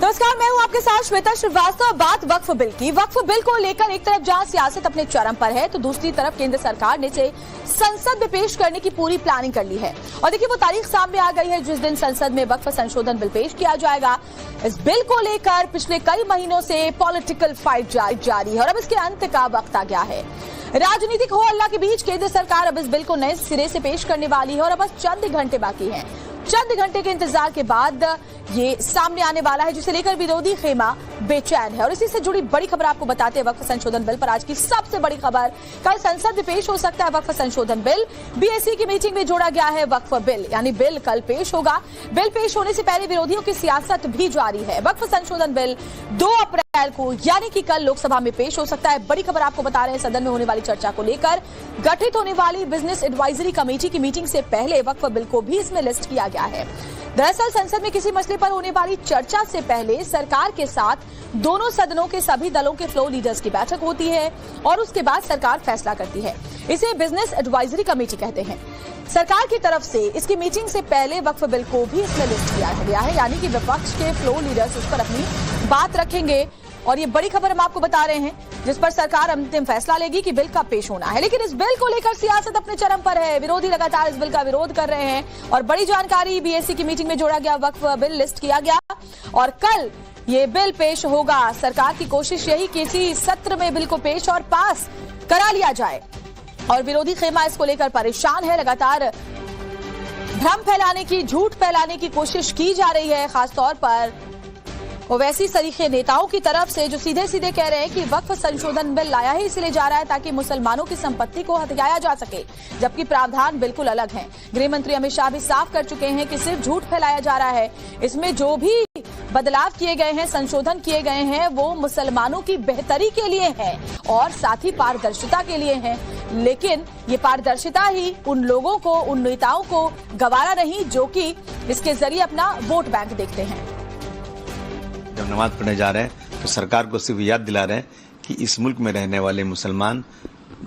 नमस्कार, मैं हूं आपके साथ श्वेता श्रीवास्तव। बात वक्फ बिल की। वक्फ बिल को लेकर एक तरफ जहां सियासत अपने चरम पर है, तो दूसरी तरफ केंद्र सरकार ने इसे संसद में पेश करने की पूरी प्लानिंग कर ली है। और देखिए, वो तारीख सामने आ गई है जिस दिन संसद में वक्फ संशोधन बिल पेश किया जाएगा। इस बिल को लेकर पिछले कई महीनों से पॉलिटिकल फाइट जारी है और अब इसके अंत का वक्त आ गया है। राजनीतिक हो हल्ला के बीच केंद्र सरकार अब इस बिल को नए सिरे से पेश करने वाली है और अब बस चंद घंटे बाकी हैं। चंद घंटे के इंतजार के बाद ये सामने आने वाला है, जिसे लेकर विरोधी खेमा बेचैन है। और इसी से जुड़ी बड़ी खबर आपको बताते हैं वक्फ संशोधन बिल पर। आज की सबसे बड़ी खबर, कल संसद में पेश हो सकता है वक्फ संशोधन बिल। बीएससी की मीटिंग में जोड़ा गया है वक्फ बिल, यानी बिल कल पेश होगा। बिल पेश होने से पहले विरोधियों की सियासत भी जारी है। वक्फ संशोधन बिल 2 अप्रैल को यानी कि कल लोकसभा में पेश हो सकता है। बड़ी खबर आपको बता रहे हैं, सदन में होने वाली चर्चा को लेकर गठित होने वाली बिजनेस एडवाइजरी कमेटी की मीटिंग से पहले वक्फ बिल को भी इसमें लिस्ट किया गया है। दरअसल संसद में किसी मसले पर होने वाली चर्चा से पहले सरकार के साथ दोनों सदनों के सभी दलों के फ्लोर लीडर्स की बैठक होती है और उसके बाद सरकार फैसला करती है। इसे बिजनेस एडवाइजरी कमेटी कहते हैं। सरकार की तरफ से इसकी मीटिंग से पहले वक्फ बिल को भी इसमें लिस्ट किया गया है, यानी कि विपक्ष के फ्लोर लीडर्स उस पर अपनी बात रखेंगे। और ये बड़ी खबर हम आपको बता रहे हैं, जिस पर सरकार अंतिम फैसला लेगी कि बिल कब पेश होना है। लेकिन इस बिल को लेकर सियासत अपने चरम पर है। विरोधी लगातार इस बिल का विरोध कर रहे हैं और बड़ी जानकारी, बीएससी की मीटिंग में जोड़ा गया वक्फ बिल लिस्ट किया गया और कल ये बिल पेश होगा। सरकार की कोशिश यही कि इसी सत्र में बिल को पेश और पास करा लिया जाए और विरोधी खेमा इसको लेकर परेशान है। लगातार भ्रम फैलाने की, झूठ फैलाने की कोशिश की जा रही है, खासतौर पर वो वैसी सरीखे नेताओं की तरफ से जो सीधे सीधे कह रहे हैं कि वक्फ संशोधन बिल लाया ही इसलिए जा रहा है ताकि मुसलमानों की संपत्ति को हथियाया जा सके, जबकि प्रावधान बिल्कुल अलग हैं। गृह मंत्री अमित शाह भी साफ कर चुके हैं कि सिर्फ झूठ फैलाया जा रहा है। इसमें जो भी बदलाव किए गए हैं, संशोधन किए गए हैं, वो मुसलमानों की बेहतरी के लिए है और साथ ही पारदर्शिता के लिए है। लेकिन ये पारदर्शिता ही उन लोगों को, उन नेताओं को गवारा नहीं जो कि इसके जरिए अपना वोट बैंक देखते हैं। जब नमाज पढ़ने जा रहे हैं तो सरकार को सिर्फ याद दिला रहे हैं कि इस मुल्क में रहने वाले मुसलमान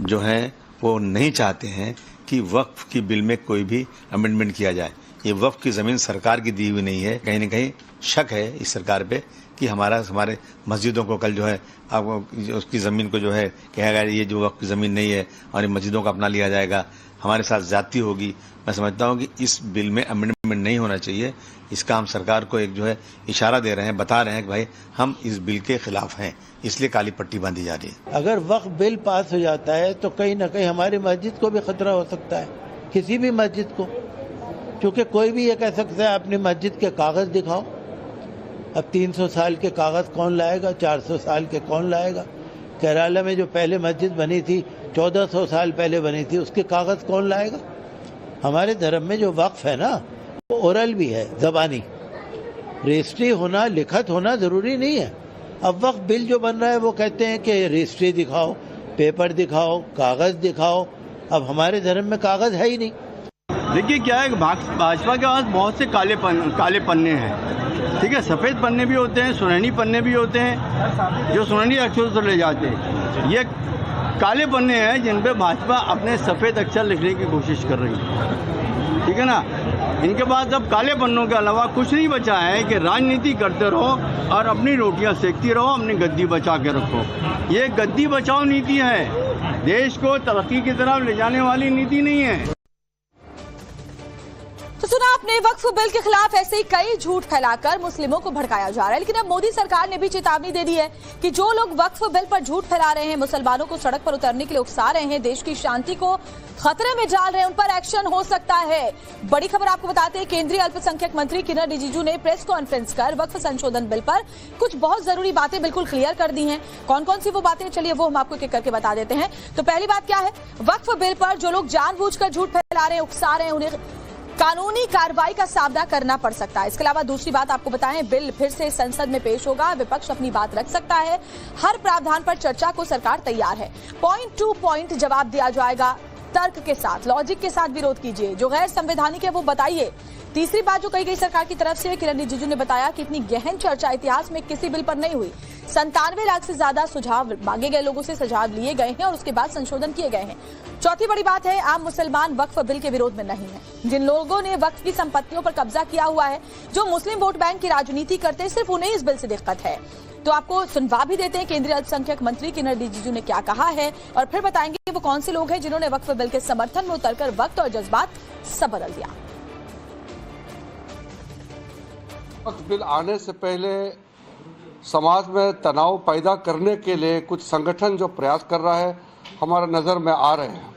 जो हैं वो नहीं चाहते हैं कि वक्फ की बिल में कोई भी अमेंडमेंट किया जाए। ये वक्फ की ज़मीन सरकार की दी हुई नहीं है। कहीं न कहीं शक है इस सरकार पे कि हमारे मस्जिदों को कल जो है उसकी ज़मीन को जो है कहेगा ये जो वक्फ की ज़मीन नहीं है और मस्जिदों को अपना लिया जाएगा, हमारे साथ ज्यादती होगी। मैं समझता हूँ कि इस बिल में अमेंडमेंट नहीं होना चाहिए। इसका हम सरकार को एक जो है इशारा दे रहे हैं, बता रहे हैं कि भाई हम इस बिल के खिलाफ हैं, इसलिए काली पट्टी बांधी जा रही है। अगर वक्फ बिल पास हो जाता है तो कहीं ना कहीं हमारी मस्जिद को भी खतरा हो सकता है, किसी भी मस्जिद को, क्योंकि कोई भी ये कह सकता है अपनी मस्जिद के कागज दिखाओ। अब 300 साल के कागज कौन लाएगा, 400 साल के कौन लाएगा। केरला में जो पहले मस्जिद बनी थी 1400 साल पहले बनी थी, उसके कागज कौन लाएगा। हमारे धर्म में जो वक्फ है ना, वो ओरल भी है, ज़बानी। रजिस्ट्री होना, लिखत होना ज़रूरी नहीं है। अब वक्फ बिल जो बन रहा है वो कहते हैं कि रजिस्ट्री दिखाओ, पेपर दिखाओ, कागज़ दिखाओ। अब हमारे धर्म में कागज़ है ही नहीं। देखिए क्या है, भाजपा के पास बहुत से काले पन्ने हैं, ठीक है। सफ़ेद पन्ने भी होते हैं, सुनहरी पन्ने भी होते हैं, जो सुनहरी अक्षरों से ले जाते हैं। ये काले पन्ने हैं जिन पे भाजपा अपने सफ़ेद अक्षर लिखने की कोशिश कर रही है, ठीक है ना। इनके पास अब काले पन्नों के अलावा कुछ नहीं बचा है कि राजनीति करते रहो और अपनी रोटियां सेकती रहो, अपनी गद्दी बचा के रखो। ये गद्दी बचाओ नीति है, देश को तरक्की की तरफ ले जाने वाली नीति नहीं है। तो सुना आपने, वक्फ बिल के खिलाफ ऐसे ही कई झूठ फैलाकर मुस्लिमों को भड़काया जा रहा है। लेकिन अब मोदी सरकार ने भी चेतावनी दे दी है कि जो लोग वक्फ बिल पर झूठ फैला रहे हैं, मुसलमानों को सड़क पर उतरने के लिए उकसा रहे हैं, देश की शांति को खतरे में डाल रहे हैं, उन पर एक्शन हो सकता है। बड़ी खबर आपको बताते हैं, केंद्रीय अल्पसंख्यक मंत्री किरण रिजिजू ने प्रेस कॉन्फ्रेंस कर वक्फ संशोधन बिल पर कुछ बहुत जरूरी बातें बिल्कुल क्लियर कर दी हैं। कौन कौन सी वो बातें, चलिए वो हम आपको एक करके बता देते हैं। तो पहली बात क्या है, वक्फ बिल पर जो लोग जानबूझकर झूठ फैला रहे हैं, उकसा रहे हैं, उन्हें कानूनी कार्रवाई का सामना करना पड़ सकता है। इसके अलावा दूसरी बात आपको बताएं, बिल फिर से संसद में पेश होगा, विपक्ष अपनी बात रख सकता है। हर प्रावधान पर चर्चा को सरकार तैयार है। पॉइंट टू पॉइंट जवाब दिया जाएगा, तर्क के साथ, लॉजिक के साथ विरोध कीजिए। जो गैर संवैधानिक है वो बताइए। तीसरी बात जो कही गई सरकार की तरफ से, किरण रिजिजू ने बताया कि इतनी गहन चर्चा इतिहास में किसी बिल पर नहीं हुई। 97 लाख से ज्यादा सुझाव मांगे गए, लोगों से सुझाव लिए गए हैं और उसके बाद संशोधन किए गए हैं। चौथी बड़ी बात है, आम मुसलमान वक्फ बिल के विरोध में नहीं है। जिन लोगों ने वक्फ की संपत्तियों पर कब्जा किया हुआ है, जो मुस्लिम वोट बैंक की राजनीति करते हैं, सिर्फ उन्हें इस बिल से दिक्कत है। तो आपको सुनवा भी देते हैं केंद्रीय अल्पसंख्यक मंत्री किरण रिजिजू ने क्या कहा है, और फिर बताएंगे कि वो कौन से लोग हैं जिन्होंने वक्फ बिल के समर्थन में उतरकर वक्त और जज्बात सब बदल दिया। वक्फ बिल आने से पहले समाज में तनाव पैदा करने के लिए कुछ संगठन जो प्रयास कर रहा है, हमारा नज़र में आ रहे हैं।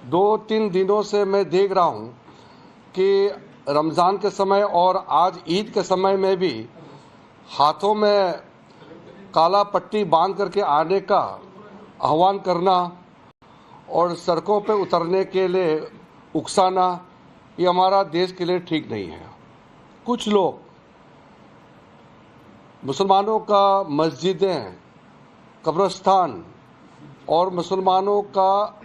2-3 दिनों से मैं देख रहा हूं कि रमज़ान के समय और आज ईद के समय में भी हाथों में काला पट्टी बांध करके आने का आह्वान करना और सड़कों पर उतरने के लिए उकसाना, ये हमारा देश के लिए ठीक नहीं है। कुछ लोग मुसलमानों का मस्जिदें, कब्रिस्तान और मुसलमानों का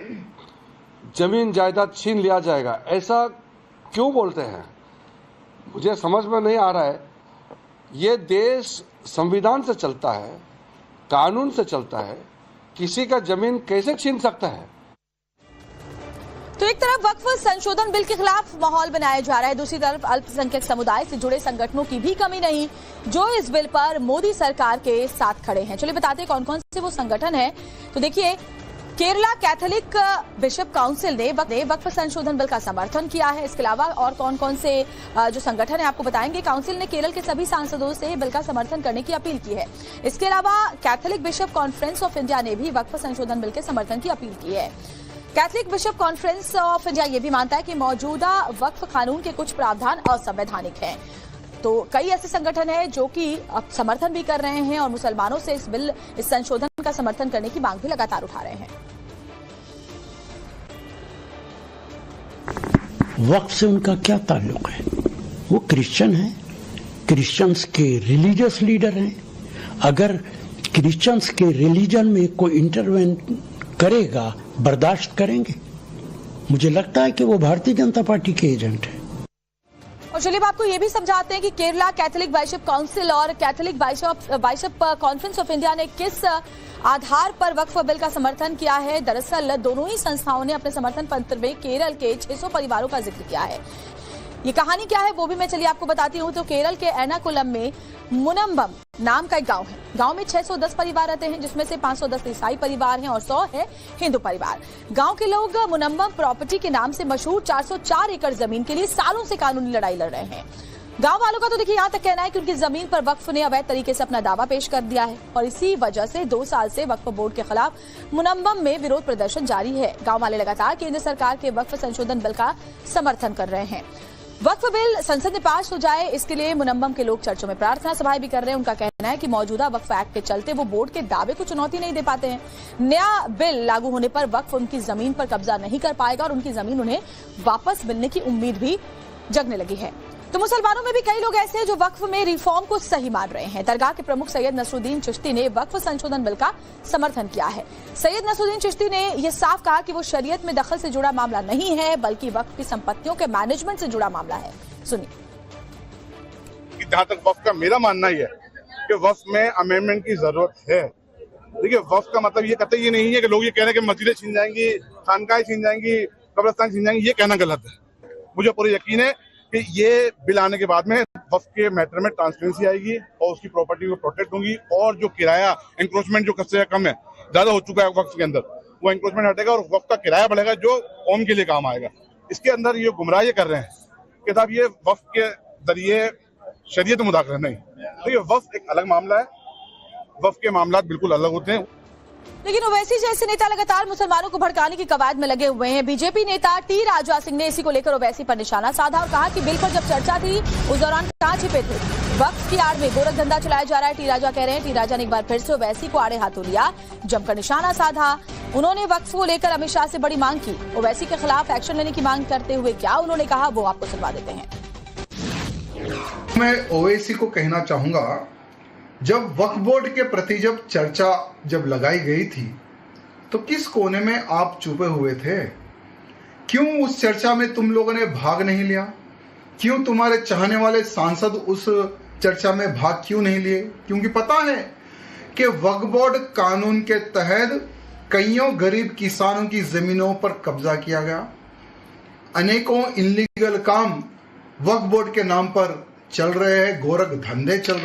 जमीन जायदाद छीन लिया जाएगा, ऐसा क्यों बोलते हैं? मुझे समझ में नहीं आ रहा है। ये देश संविधान से चलता है, कानून से चलता है, किसी का जमीन कैसे छीन सकता है? तो एक तरफ वक्फ संशोधन बिल के खिलाफ माहौल बनाया जा रहा है, दूसरी तरफ अल्पसंख्यक समुदाय से जुड़े संगठनों की भी कमी नहीं जो इस बिल पर मोदी सरकार के साथ खड़े हैं। चलिए बताते हैं कौन कौन से वो संगठन हैं। तो देखिए, केरला कैथोलिक बिशप काउंसिल ने वक्फ संशोधन बिल का समर्थन किया है। इसके अलावा और कौन कौन से जो संगठन है आपको बताएंगे। काउंसिल ने केरल के सभी सांसदों से बिल का समर्थन करने की अपील की है। इसके अलावा Catholic bishop conference of India ने भी वक्फ संशोधन बिल के समर्थन की अपील की है। Catholic bishop conference of India ये भी मानता है कि मौजूदा वक्फ कानून के कुछ प्रावधान असंवैधानिक हैं। तो कई ऐसे संगठन हैं जो कि अब समर्थन भी कर रहे हैं और मुसलमानों से इस संशोधन का समर्थन करने की मांग भी लगातार उठा रहे हैं। वक्फ से उनका क्या ताल्लुक है? वो क्रिश्चियन हैं, क्रिश्चियंस के रिलीजियस लीडर हैं। अगर क्रिश्चियंस के रिलीजन में कोई इंटरवेन करेगा, बर्दाश्त करेंगे? मुझे लगता है कि वो भारतीय जनता पार्टी के एजेंट है। और चलिए आपको ये भी समझाते हैं कि केरला कैथोलिक बिशप काउंसिल और Catholic bishop conference of India ने किस आधार पर वक्फ बिल का समर्थन किया है। दरअसल दोनों ही संस्थाओं ने अपने समर्थन पत्र में केरल के 600 परिवारों का जिक्र किया है। ये कहानी क्या है वो भी मैं चलिए आपको बताती हूँ। तो केरल के एर्नाकुलम में मुनम्बम नाम का एक गांव है। गांव में 610 परिवार रहते हैं, जिसमें से 510 ईसाई परिवार हैं और 100 है हिंदू परिवार। गांव के लोग मुनम्बम प्रॉपर्टी के नाम से मशहूर 404 एकड़ जमीन के लिए सालों से कानूनी लड़ाई लड़ रहे हैं। गांव वालों का तो देखिए यहाँ तक कहना है कि उनकी जमीन पर वक्फ ने अवैध तरीके से अपना दावा पेश कर दिया है और इसी वजह से 2 साल से वक्फ बोर्ड के खिलाफ मुनम्बम में विरोध प्रदर्शन जारी है। गांव वाले लगातार केंद्र सरकार के वक्फ संशोधन बिल का समर्थन कर रहे हैं। वक्फ बिल संसद में पास हो जाए, इसके लिए मुनम्बम के लोग चर्चों में प्रार्थना सभाएं भी कर रहे हैं। उनका कहना है कि मौजूदा वक्फ एक्ट के चलते वो बोर्ड के दावे को चुनौती नहीं दे पाते हैं। नया बिल लागू होने पर वक्फ उनकी जमीन पर कब्जा नहीं कर पाएगा और उनकी जमीन उन्हें वापस मिलने की उम्मीद भी जगने लगी है। तो मुसलमानों में भी कई लोग ऐसे हैं जो वक्फ में रिफॉर्म को सही मान रहे हैं। दरगाह के प्रमुख सैयद नसरुद्दीन चिश्ती ने वक्फ संशोधन बिल का समर्थन किया है। सैयद नसरुद्दीन चिश्ती ने यह साफ कहा कि वो शरीयत में दखल से जुड़ा मामला नहीं है, बल्कि वक्फ की संपत्तियों के मैनेजमेंट से जुड़ा मामला है। सुनिए। जहाँ तक वक्फ का मेरा मानना ही है कि वक्फ में अमेंडमेंट की जरूरत है। देखिए, वक्फ का मतलब ये कतई ये नहीं है कि लोग ये कह रहे हैं कि मस्जिदें छीन जाएंगी, खानकाएं छीन जाएंगी, कब्रिस्तान छीन जाएंगी। ये कहना गलत है। मुझे पूरा यकीन है कि ये बिल आने के बाद में वक्फ के मैटर में ट्रांसपेरेंसी आएगी और उसकी प्रॉपर्टी को प्रोटेक्ट होंगी और जो किराया इंक्रोचमेंट जो कम कम है, ज्यादा हो चुका है वक्फ के अंदर, वो इंक्रोचमेंट हटेगा और वक्फ का किराया बढ़ेगा जो कौम के लिए काम आएगा। इसके अंदर ये गुमराह ये कर रहे हैं कि साहब ये वक्फ के जरिए शरीयत में मुदाखलत नहीं। तो ये वक्फ एक अलग मामला है, वक्फ के मामला बिल्कुल अलग होते हैं। लेकिन ओवैसी जैसे नेता लगातार मुसलमानों को भड़काने की कवायद में लगे हुए हैं। बीजेपी नेता टी राजा सिंह ने इसी को लेकर ओवैसी पर निशाना साधा और कहा कि बिल पर जब चर्चा थी उस दौरान कहां छिपे थे। वक्फ की आड़ में गोरख धंधा चलाया जा रहा है, टी राजा कह रहे हैं। टी राजा ने एक बार फिर से ओवैसी को आड़े हाथों लिया, जमकर निशाना साधा। उन्होंने वक्फ को लेकर अमित शाह से बड़ी मांग की। ओवैसी के खिलाफ एक्शन लेने की मांग करते हुए क्या उन्होंने कहा वो आपको सुनवा देते हैं। मैं ओवैसी को कहना चाहूंगा, जब वक्फ बोर्ड के प्रति चर्चा लगाई गई थी तो किस कोने में आप छुपे हुए थे? क्यों उस चर्चा में तुम लोगों ने भाग नहीं लिया? क्यों तुम्हारे चाहने वाले सांसद उस चर्चा में भाग क्यों नहीं लिए? क्योंकि पता है कि वक्फ बोर्ड कानून के तहत कईयों गरीब किसानों की जमीनों पर कब्जा किया गया। अनेकों इनलीगल काम वक्फ बोर्ड के नाम पर चल रहे हैं, गोरख धंधे चल रहे